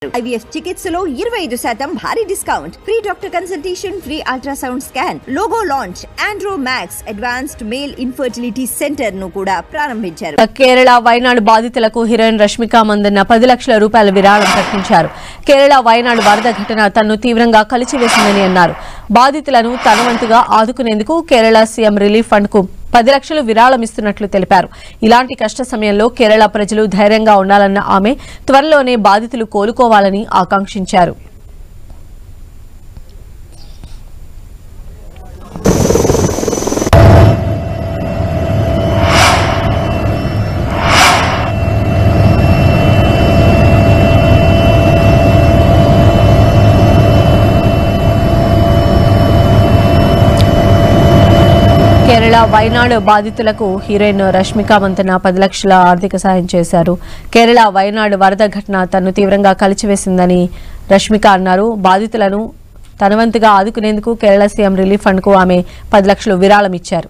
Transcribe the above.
IVF చికిత్సలో 25% భారీ discount, free doctor consultation, free ultrasound scan, logo launch, Andro max advanced male infertility centre ను కూడా ప్రారంభించారు. కేరళ వైనాడు బాధితులకు హీరోయిన్ రష్మిక మందన్న 10 లక్షల రూపాయల విరాళం ప్రకటించారు. కేరళ వైనాడు వరద ఘటన తనను తీవ్రంగా కలిచివేసిందని అన్నారు. బాధితులను తన వంతుగా ఆదుకునేందుకు కేరళ సీఎం రిలీఫ్ ఫండ్ కు 10 లక్షలు విరాళం ఇస్తున్నట్లు తెలిపారు. ఇలాంటి కష్ట సమయంలో కేరళ ప్రజలు ధైర్యంగా ఉండాలన్న ఆమె త్వరలోనే బాధితులు కోలుకోవాలని ఆకాంక్షించారు. కేరళ వైనాడు బాధితులకు హీరోయిన్ రష్మిక మందన్న 10 లక్షల ఆర్థిక సాయం చేశారు. కేరళ వైనాడు వరద ఘటన తనను తీవ్రంగా కలిచివేసిందని రష్మిక అన్నారు. బాధితులను తనవంతుగా ఆదుకునేందుకు కేరళ సీఎం రిలీఫ్ ఫండ్ కు ఆమె 10 లక్షలు విరాళం ఇచ్చారు.